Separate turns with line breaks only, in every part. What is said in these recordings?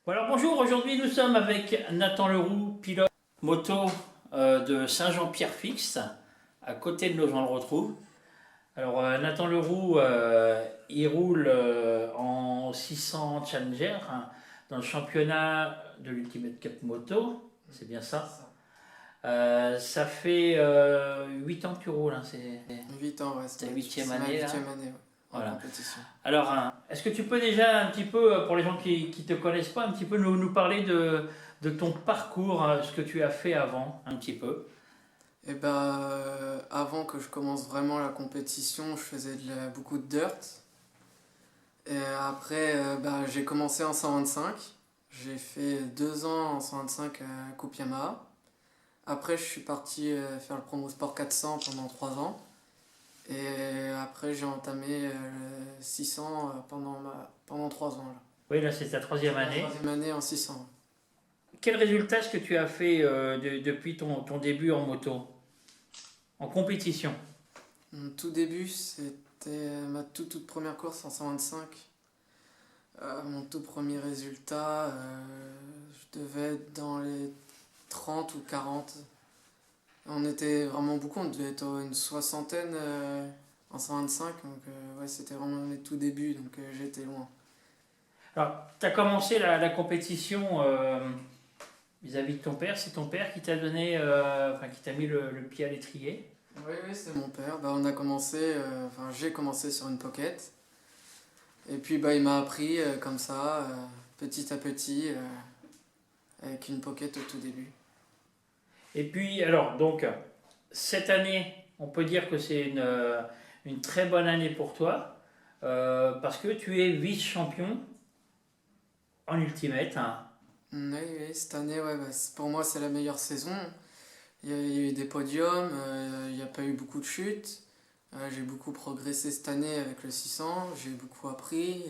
Bon alors bonjour, aujourd'hui nous sommes avec Nathan Leroux, pilote moto de Saint-Jean-Pierre-Fixe, à côté de Nogent-le-Rotrou. Alors Nathan Leroux, il roule en 600 Challenger hein, dans le championnat de l'Ultimate Cup Moto, c'est bien ça. Ça fait 8 ans que tu roules, hein, c'est
8 ans, ouais,
ta huitième
c'est ma
année là.
8e année, ouais, en
Voilà.
compétition.
Alors, est-ce que tu peux déjà un petit peu, pour les gens qui ne te connaissent pas, un petit peu nous parler de ton parcours, ce que tu as fait avant, un petit peu?
Et avant que je commence vraiment la compétition, je faisais beaucoup de dirt. Et après, j'ai commencé en 125. J'ai fait 2 ans en 125 à Coupe Yamaha. Après, je suis parti faire le promo sport 400 pendant 3 ans. Et après, j'ai entamé le 600 pendant 3 ans. Là.
Oui, là c'est ta troisième
La
année.
troisième année en 600.
Quel résultat est-ce que tu as fait depuis ton début en moto, en compétition?
Mon tout début, c'était ma toute première course en 125. Mon tout premier résultat, je devais être dans les 30 ou 40. On était vraiment beaucoup, on devait être une soixantaine en 125, donc ouais, c'était vraiment mes tout débuts, donc j'étais loin.
Alors, tu as commencé la compétition vis-à-vis de ton père, c'est ton père qui t'a donné, enfin qui t'a mis le pied à l'étrier?
Oui, oui, c'est mon père. J'ai commencé sur une pocket. Et puis il m'a appris comme ça, petit à petit, avec une pocket au tout début.
Et puis, alors, donc, cette année, on peut dire que c'est une très bonne année pour toi, parce que tu es vice-champion en Ultimate, hein.
Oui, oui, cette année, ouais, pour moi, c'est la meilleure saison. Il y a eu des podiums, il n'y a pas eu beaucoup de chutes. J'ai beaucoup progressé cette année avec le 600, j'ai beaucoup appris.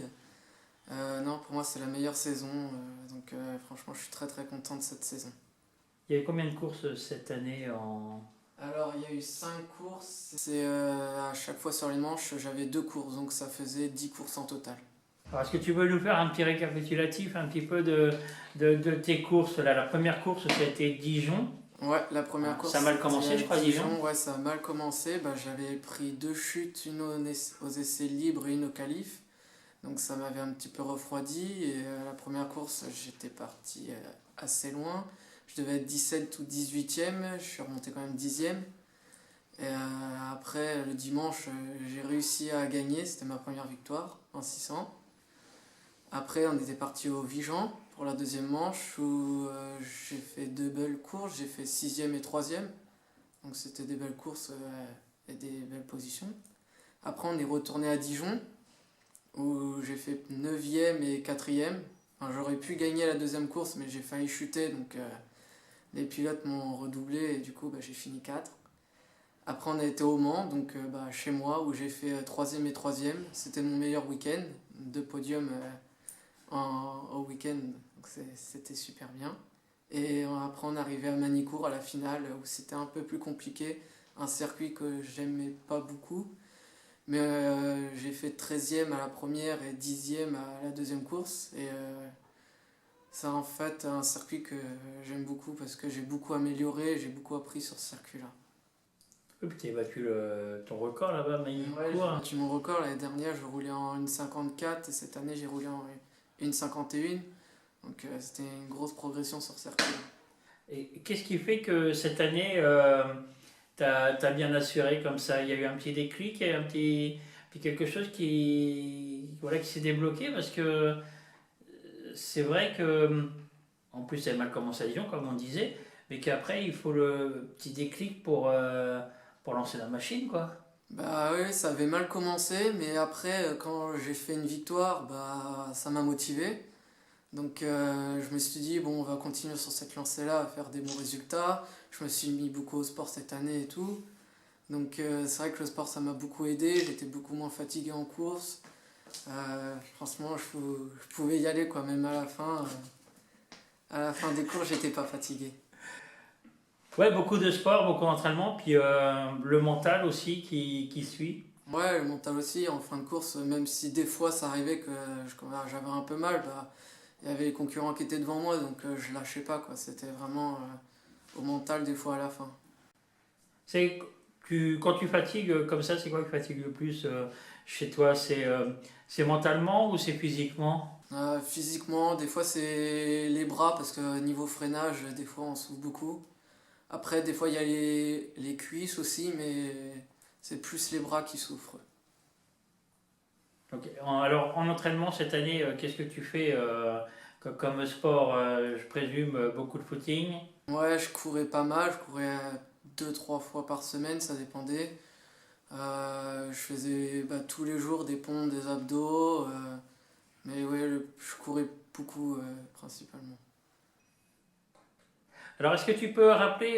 Non, pour moi, c'est la meilleure saison. Franchement, je suis très très content de cette saison.
Il y avait combien de courses cette année en...
Alors, il y a eu 5 courses. À chaque fois sur les manches, j'avais 2 courses, donc ça faisait 10 courses en total.
Alors, est-ce que tu veux nous faire un petit récapitulatif un petit peu de tes courses là? La première course, c'était Dijon.
Ouais, la première
Ça
course,
a mal
c'était
commencé,
à
je crois, Dijon.
Ouais, ça a mal commencé. J'avais pris 2 chutes, une aux essais libres et une au qualif. Donc ça m'avait un petit peu refroidi. Et la première course, j'étais parti assez loin. Je devais être 17 ou 18e. Je suis remonté quand même 10e. Et après, le dimanche, j'ai réussi à gagner. C'était ma première victoire en 600. Après, on était parti au Vigan pour la deuxième manche où j'ai fait 2 belles courses. J'ai fait 6e et 3e. Donc c'était des belles courses et des belles positions. Après, on est retourné à Dijon où j'ai fait 9e et 4e. Enfin, j'aurais pu gagner la deuxième course, mais j'ai failli chuter. Donc les pilotes m'ont redoublé et du coup, j'ai fini 4. Après, on a été au Mans, donc chez moi, où j'ai fait 3e et 3e. C'était mon meilleur week-end. 2 podiums au week-end, donc c'était super bien. Et après, on est arrivé à Manicourt à la finale, où c'était un peu plus compliqué. Un circuit que j'aimais pas beaucoup. Mais j'ai fait 13e à la première et 10e à la deuxième course. Et c'est en fait un circuit que j'aime beaucoup parce que j'ai beaucoup amélioré, j'ai beaucoup appris sur ce circuit-là.
Oui, puis tu as battu ton record là-bas,
Ouais, j'ai
Manicourt.
battu mon record. L'année dernière, je roulais en 1,54 et cette année, j'ai roulé en 1,51. Donc c'était une grosse progression sur circuit.
Et qu'est-ce qui fait que cette année, t'as bien assuré comme ça? Il y a eu un petit déclic, il y a eu puis quelque chose voilà, qui s'est débloqué parce que c'est vrai que, en plus, ça a mal commencé à Dijon, comme on disait, mais qu'après, il faut le petit déclic pour lancer la machine, quoi.
Bah oui, ça avait mal commencé, mais après, quand j'ai fait une victoire, ça m'a motivé. Donc je me suis dit, bon, on va continuer sur cette lancée-là, à faire des bons résultats. Je me suis mis beaucoup au sport cette année et tout. Donc c'est vrai que le sport, ça m'a beaucoup aidé. J'étais beaucoup moins fatigué en course. Franchement, je pouvais y aller, quoi. Même à la fin des cours, j'étais pas fatigué.
Ouais, beaucoup de sport, beaucoup d'entraînement, puis le mental aussi qui suit.
Ouais, le mental aussi, en fin de course, même si des fois ça arrivait que j'avais un peu mal, il y avait les concurrents qui étaient devant moi, donc je lâchais pas, quoi. C'était vraiment au mental des fois à la fin.
Quand tu fatigues comme ça, c'est quoi qui fatigue le plus chez toi? C'est mentalement ou c'est physiquement?
Physiquement, des fois c'est les bras, parce que niveau freinage, des fois on souffre beaucoup. Après, des fois il y a les cuisses aussi, mais c'est plus les bras qui souffrent.
Ok. Alors, en entraînement cette année, qu'est-ce que tu fais comme sport? Je présume beaucoup de footing.
Ouais, je courais pas mal, je courais 2-3 fois par semaine, ça dépendait. Je faisais tous les jours des pompes, des abdos, mais ouais, je courais beaucoup principalement.
Alors, est-ce que tu peux rappeler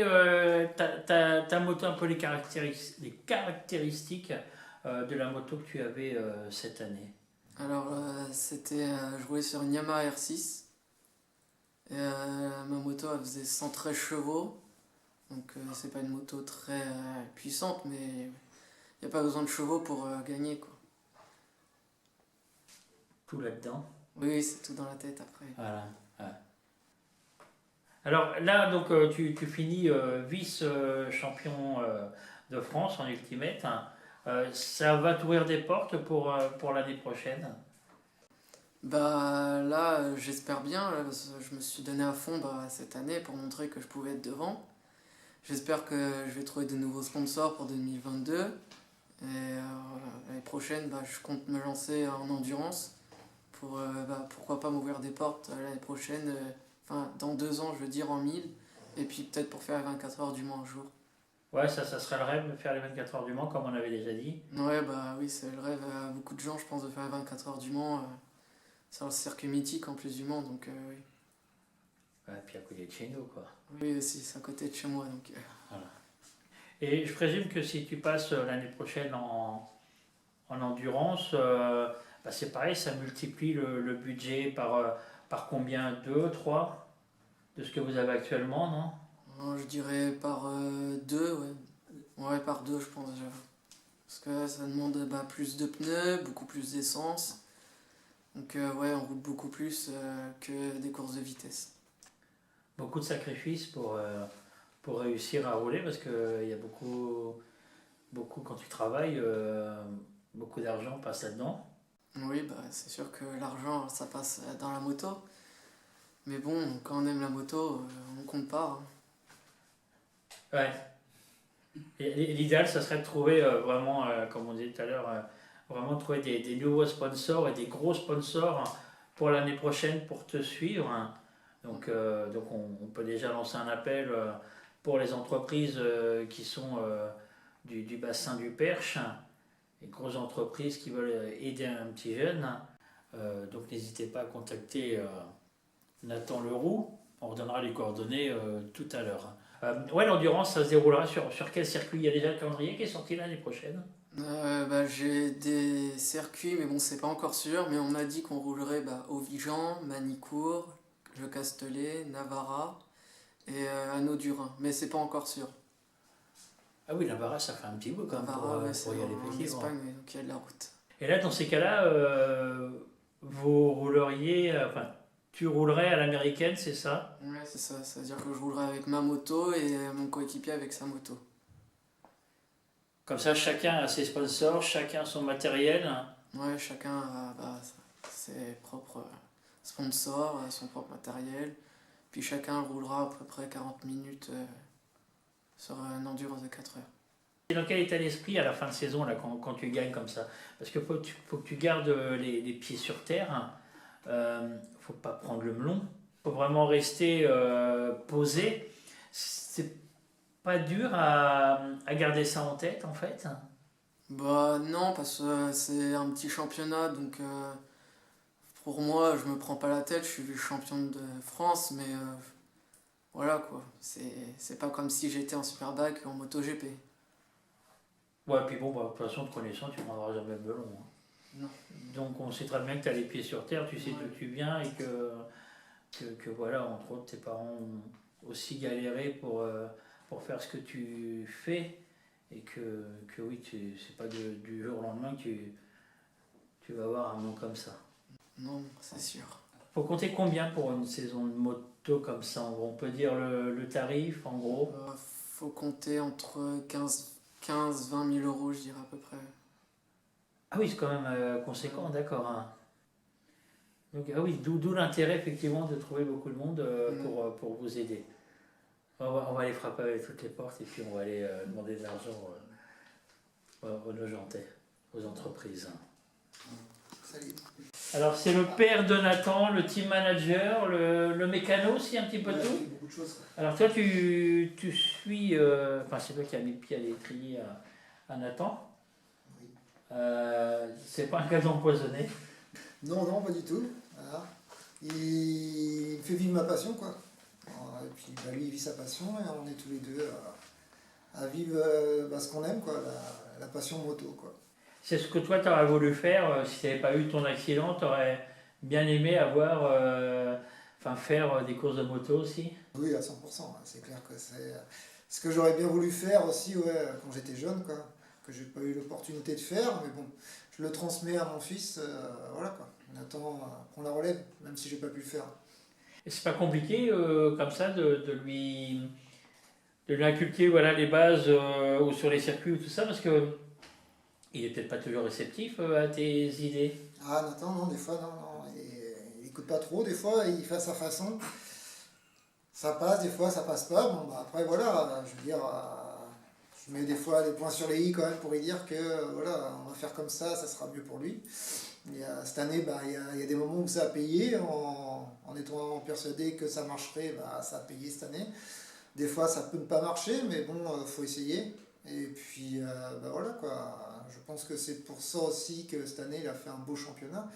ta moto, un peu les caractéristiques de la moto que tu avais cette année?
Alors, je roulais sur une Yamaha R6, et ma moto elle faisait 113 chevaux, donc c'est pas une moto très puissante, mais il n'y a pas besoin de chevaux pour gagner, quoi.
Tout là-dedans.
Oui, c'est tout dans la tête après.
Voilà. Ouais. Alors là, donc, tu finis vice-champion de France en ultimate. Ça va t'ouvrir des portes pour l'année prochaine.
Bah là, j'espère bien, là, parce que je me suis donné à fond cette année pour montrer que je pouvais être devant. J'espère que je vais trouver de nouveaux sponsors pour 2022. Et l'année prochaine, je compte me lancer en endurance pour pourquoi pas m'ouvrir des portes l'année prochaine, enfin dans 2 ans, je veux dire en 1000, et puis peut-être pour faire les 24 heures du Mans un jour.
Ouais, ça serait le rêve de faire les 24 heures du Mans, comme on avait déjà dit.
Ouais, bah oui, c'est le rêve à beaucoup de gens, je pense, de faire les 24 heures du Mans. C'est un circuit mythique en plus du Mans, donc oui.
Ouais, puis à côté de chez nous, quoi.
Oui, aussi, c'est à côté de chez moi, donc.
Voilà. Et je présume que si tu passes l'année prochaine en endurance, c'est pareil, ça multiplie le budget par combien? 2, 3 de ce que vous avez actuellement, non?
Je dirais par 2, ouais. Ouais, par 2, je pense déjà. Parce que ça demande plus de pneus, beaucoup plus d'essence. Donc ouais, on roule beaucoup plus que des courses de vitesse.
Beaucoup de sacrifices pour réussir à rouler, parce qu'il y a beaucoup quand tu travailles, beaucoup d'argent passe là-dedans.
Oui, c'est sûr que l'argent, ça passe dans la moto. Mais bon, quand on aime la moto, on compte pas, hein.
Ouais. Et l'idéal, ça serait de trouver vraiment, comme on disait tout à l'heure, vraiment trouver des nouveaux sponsors et des gros sponsors pour l'année prochaine pour te suivre. Donc on peut déjà lancer un appel pour les entreprises qui sont du bassin du Perche, les grosses entreprises qui veulent aider un petit jeune. Donc n'hésitez pas à contacter Nathan Leroux. On redonnera les coordonnées tout à l'heure. Ouais, l'endurance, ça se déroulera sur quel circuit? Il y a déjà le calendrier qui est sorti l'année prochaine.
J'ai des circuits, mais bon, c'est pas encore sûr. Mais on m'a dit qu'on roulerait au Vigan, Manicourt, Le Castellet, Navarra et Anneau du Rhin. Mais c'est pas encore sûr.
Ah oui, Navarra, ça fait un petit bout quand même
Navarra, ouais, c'est
pour y aller
en
effectivement.
Espagne, ouais, donc il y a de la route.
Et là, dans ces cas-là, vous rouleriez, enfin, tu roulerais à l'américaine, c'est ça?
Ouais, c'est ça. C'est-à-dire que je roulerai avec ma moto et mon coéquipier avec sa moto.
Comme ça, chacun a ses sponsors, chacun son matériel.
Ouais, chacun a ses propres sponsors, son propre matériel. Puis chacun roulera à peu près 40 minutes sur une endurance de 4 heures.
Et dans quel état d'esprit à la fin de saison, là, quand tu gagnes comme ça? Parce que faut que tu gardes les pieds sur terre. Faut pas prendre le melon. Faut vraiment rester posé. C'est pas dur à garder ça en tête, en fait.
Non, parce que c'est un petit championnat, donc pour moi, je me prends pas la tête, je suis champion de France, mais voilà quoi. C'est pas comme si j'étais en Superbike ou en MotoGP.
Ouais, puis bon, de toute façon, te connaissant, tu prendras jamais le melon, hein.
Non.
Donc on sait très bien que tu as les pieds sur terre, tu sais d'où tu viens et que voilà, entre autres, tes parents ont aussi galéré pour faire ce que tu fais et que oui, c'est pas du jour au lendemain que tu vas avoir un nom comme ça.
Non, c'est sûr.
Faut compter combien pour une saison de moto comme ça? On peut dire le tarif en gros.
Faut compter entre 15 20 000 euros, je dirais à peu près.
Ah oui, c'est quand même conséquent, d'accord, hein. Donc, ah oui, d'où l'intérêt effectivement de trouver beaucoup de monde pour vous aider. On va aller frapper avec toutes les portes et puis on va aller demander de l'argent aux Nogentais, aux entreprises.
Salut.
Alors c'est le père de Nathan, le team manager, le mécano aussi, un petit peu
Ouais,
tout.
j'ai fait beaucoup de choses.
Alors toi tu suis, enfin c'est toi qui as mis le pied à l'étrier à Nathan.
Oui.
C'est pas un gaz empoisonné.
Non, non, pas du tout. Voilà. Il me fait vivre ma passion, quoi. Et puis bah, lui, il vit sa passion et on est tous les deux à vivre ce qu'on aime, quoi, la passion moto, quoi.
C'est ce que toi tu aurais voulu faire si tu n'avais pas eu ton accident, tu aurais bien aimé faire des courses de moto aussi.
Oui, à 100%. C'est clair que c'est ce que j'aurais bien voulu faire aussi, ouais, quand j'étais jeune, quoi. Que j'ai pas eu l'opportunité de faire, mais bon, je le transmets à mon fils, voilà, quoi. Nathan prend la relève, même si j'ai pas pu le faire.
Et c'est pas compliqué comme ça de lui inculquer voilà, les bases ou sur les circuits ou tout ça, parce que il est peut-être pas toujours réceptif à tes idées.
Ah, Nathan, non, des fois, non, non, il écoute pas trop, des fois, il fait à sa façon. Ça passe, des fois, ça passe pas. Bon, bah, après, voilà, je veux dire, je mets des fois des points sur les i quand même pour lui dire que, voilà, on va faire comme ça sera mieux pour lui. Et, cette année, bah, il y a des moments où ça a payé, en étant persuadé que ça marcherait, bah, ça a payé cette année. Des fois, ça peut ne pas marcher, mais bon, faut essayer. Et puis, bah, voilà, quoi. Je pense que c'est pour ça aussi que cette année, il a fait un beau championnat.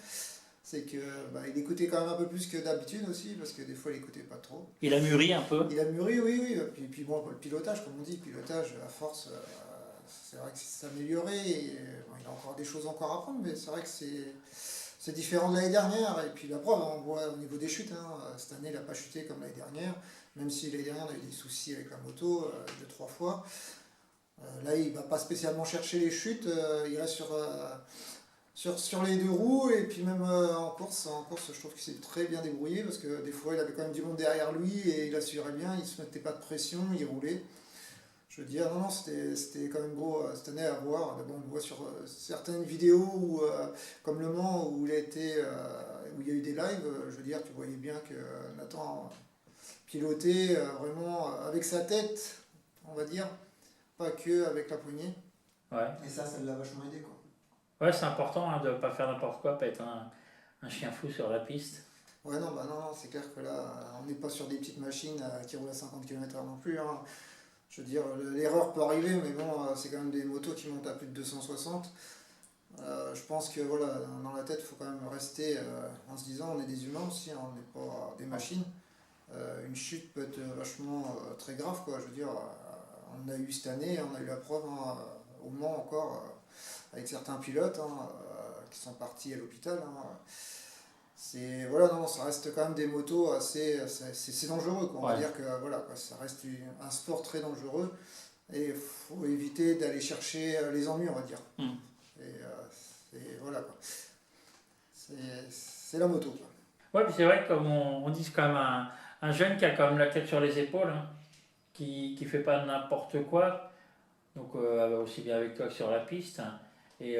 C'est que bah, il écoutait quand même un peu plus que d'habitude aussi, parce que des fois il écoutait pas trop.
Il a mûri un peu.
Il a mûri, oui, oui. Puis bon, le pilotage, comme on dit, pilotage, à force, c'est vrai que c'est amélioré. Et, bon, il a encore des choses encore à apprendre, mais c'est vrai que c'est différent de l'année dernière. Et puis la preuve, on voit au niveau des chutes, hein, cette année il n'a pas chuté comme l'année dernière, même si l'année dernière on a eu des soucis avec la moto, 2-3 fois. Là, il ne va pas spécialement chercher les chutes, il reste sur les deux roues, et puis même en course, je trouve qu'il s'est très bien débrouillé, parce que des fois il avait quand même du monde derrière lui, et il assurait bien, il ne se mettait pas de pression, il roulait. Je veux dire, non, non, c'était quand même beau cette année à voir. Bon, on le voit sur certaines vidéos, où, comme Le Mans, où où il y a eu des lives, je veux dire, tu voyais bien que Nathan pilotait vraiment avec sa tête, on va dire, pas que avec la poignée.
Ouais,
Et ça l'a vachement aidé, quoi.
ouais c'est important hein, de ne pas faire n'importe quoi, pas être un chien fou sur la piste.
Ouais, non, bah non, c'est clair que là, on n'est pas sur des petites machines qui roulent à 50 km/h non plus, hein. Je veux dire, l'erreur peut arriver, mais bon, c'est quand même des motos qui montent à plus de 260. Je pense que voilà, dans la tête, il faut quand même rester en se disant, on est des humains aussi, hein, on n'est pas des machines. Une chute peut être vachement très grave, quoi. Je veux dire, on a eu cette année, on a eu la preuve hein, au Mans encore, avec certains pilotes hein, qui sont partis à l'hôpital. Hein. Voilà, non, ça reste quand même des motos c'est dangereux, quoi. On va dire que voilà, quoi, ça reste un sport très dangereux et il faut éviter d'aller chercher les ennuis, on va dire. Et voilà, quoi. C'est la moto, quoi.
Ouais, puis c'est vrai que comme on dit, c'est quand même un jeune qui a quand même la tête sur les épaules, hein, qui fait pas n'importe quoi, donc aussi bien avec toi que sur la piste. Hein. Et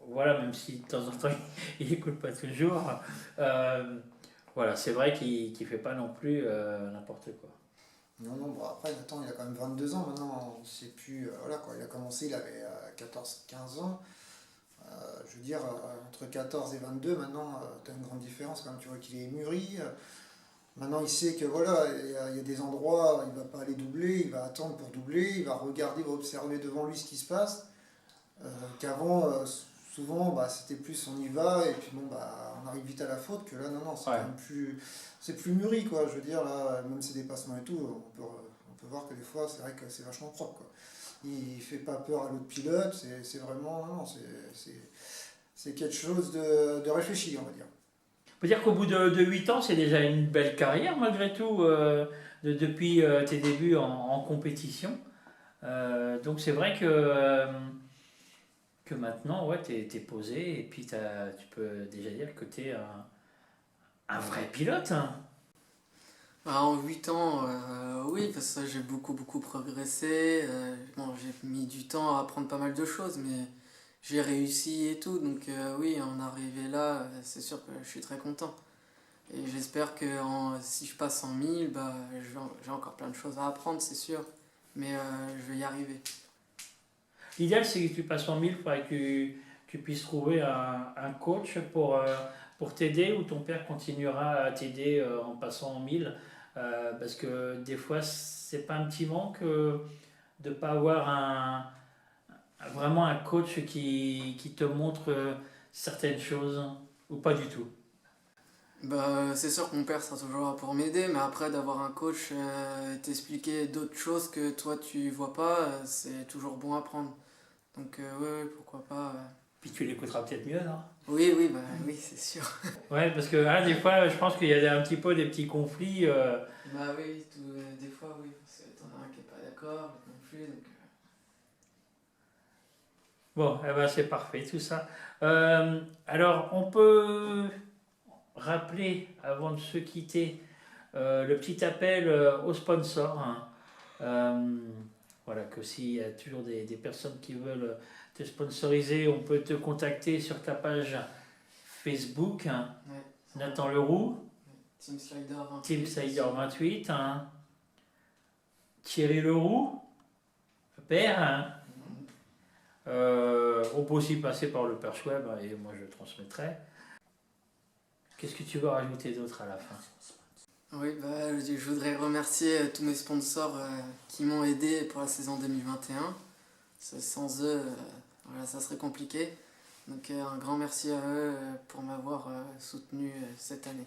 voilà, même si de temps en temps il n'écoute pas toujours, voilà, c'est vrai qu'il fait pas non plus n'importe quoi.
Non, non, bon, après, Nathan, il a quand même 22 ans maintenant, on sait plus, voilà, quoi, il a commencé, il avait 14-15 ans. Je veux dire, entre 14 et 22, maintenant, tu as une grande différence quand même, tu vois qu'il est mûri. Maintenant, il sait que voilà, il y a des endroits, il ne va pas aller doubler, il va attendre pour doubler, il va regarder, il va observer devant lui ce qui se passe. Qu'avant, souvent, bah, c'était plus on y va, et puis bon, bah, on arrive vite à la faute, que là, non, non, c'est quand même c'est plus mûri, quoi. Je veux dire, là, même ses dépassements et tout, on peut voir que des fois, c'est vrai que c'est vachement propre, quoi. Il fait pas peur à l'autre pilote, c'est vraiment, non, c'est quelque chose de réfléchi, on va dire.
On peut dire qu'au bout de 8 ans, c'est déjà une belle carrière malgré tout, depuis tes débuts en compétition. Donc c'est vrai que maintenant, ouais, t'es posé et puis tu peux déjà dire que tu es un vrai pilote, hein.
Bah, en 8 ans, oui, parce que j'ai beaucoup progressé. Bon, j'ai mis du temps à apprendre pas mal de choses, mais j'ai réussi et tout. Donc oui, en arriver là, c'est sûr que je suis très content. Et j'espère que si je passe en 1000, bah, j'ai encore plein de choses à apprendre, c'est sûr. Mais je vais y arriver.
L'idéal, c'est que tu passes en 1000, il faudrait que tu puisses trouver un coach pour t'aider, ou ton père continuera à t'aider en passant en 1000. Parce que des fois, c'est pas un petit manque de ne pas avoir vraiment un coach qui te montre certaines choses, ou pas du tout.
Bah, c'est sûr que mon père sera toujours là pour m'aider, mais après d'avoir un coach t'expliquer d'autres choses que toi tu vois pas, c'est toujours bon à prendre. Donc ouais, pourquoi pas.
Puis tu l'écouteras peut-être mieux, non?
Oui, bah oui, c'est sûr.
Ouais, parce que des fois, je pense qu'il y a un petit peu des petits conflits.
Bah oui, des fois oui, parce que t'en as un qui est pas d'accord, l'autre non plus, donc...
Bon, eh ben, c'est parfait tout ça. Alors, on peut rappeler, avant de se quitter, le petit appel aux sponsors, hein. Voilà, que s'il y a toujours des personnes qui veulent te sponsoriser, on peut te contacter sur ta page Facebook, hein,
Ouais.
Nathan Leroux,
Team Slider 28.
Team Slider 28, hein, Thierry Leroux, le père, hein. On peut aussi passer par le Perche Web, hein, et moi je transmettrai. Qu'est-ce que tu veux rajouter d'autre à la fin?
Oui, bah, je voudrais remercier tous mes sponsors qui m'ont aidé pour la saison 2021. Sans eux, voilà, ça serait compliqué. Donc un grand merci à eux pour m'avoir soutenu cette année.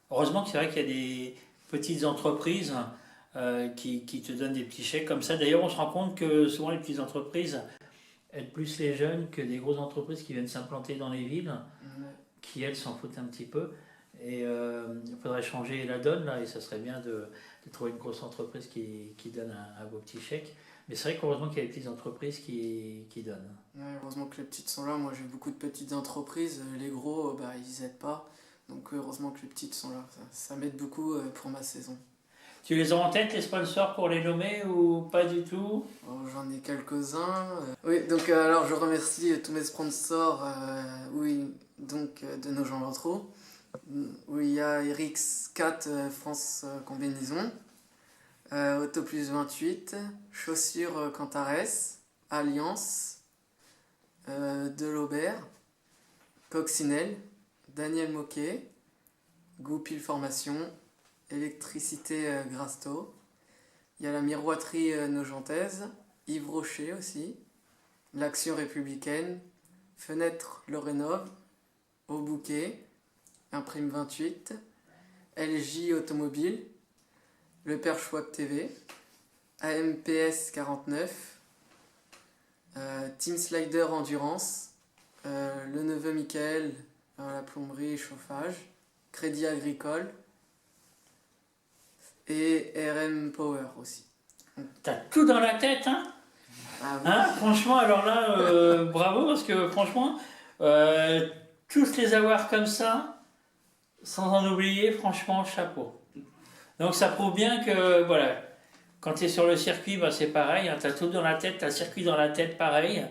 Heureusement que c'est vrai qu'il y a des petites entreprises qui te donnent des petits chèques comme ça. D'ailleurs, on se rend compte que souvent les petites entreprises aident plus les jeunes que des grosses entreprises qui viennent s'implanter dans les villes,
Ouais.
qui elles s'en foutent un petit peu. Et il faudrait changer la donne là, et ça serait bien de trouver une grosse entreprise qui donne un beau petit chèque. Mais c'est vrai qu'heureusement qu'il y a des petites entreprises qui donnent.
Ouais, heureusement que les petites sont là. Moi j'ai beaucoup de petites entreprises. Les gros, bah, ils aident pas. Donc heureusement que les petites sont là. Ça m'aide beaucoup pour ma saison.
Tu les as en tête, les sponsors, pour les nommer, ou pas du tout?
J'en ai quelques-uns. Oui, donc alors je remercie tous mes sponsors oui, donc, de nos gens Lotro. Où il y a RX4 France Combinaison, Autoplus 28, Chaussures Cantares, Alliance, Delobert, Coccinelle, Daniel Moquet, Goupil Formation, Électricité Grasto. Il y a la miroiterie nogentaise, Yves Rocher aussi, l'Action républicaine, Fenêtre Le Rénov, Au Bouquet, Imprime 28, LJ Automobile, Le Perche Web TV, AMPS 49, Team Slider Endurance, Le Neveu Michael, la plomberie et chauffage, Crédit Agricole et RM Power aussi.
T'as tout dans la tête, hein?
Ah oui.
Hein, franchement, alors là, bravo, parce que franchement, tous les avoir comme ça, sans en oublier, franchement, chapeau. Donc ça prouve bien que, voilà, quand tu es sur le circuit, bah, c'est pareil, hein, tu as tout dans la tête, tu as le circuit dans la tête, pareil.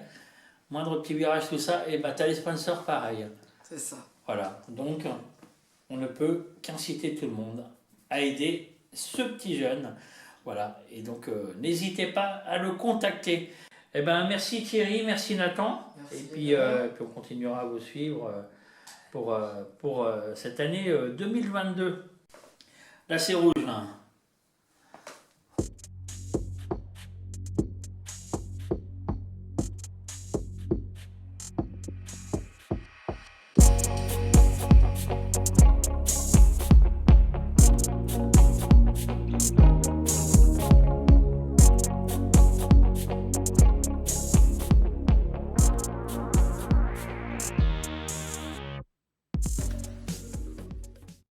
Moindre petit virage, tout ça, et bah, tu as les sponsors, pareil.
C'est ça.
Voilà, donc on ne peut qu'inciter tout le monde à aider ce petit jeune. Voilà, et donc n'hésitez pas à le contacter. Eh ben, merci Thierry, merci Nathan.
Merci.
Et puis, puis on continuera à vous suivre pour cette année 2022. Là c'est rouge. Hein.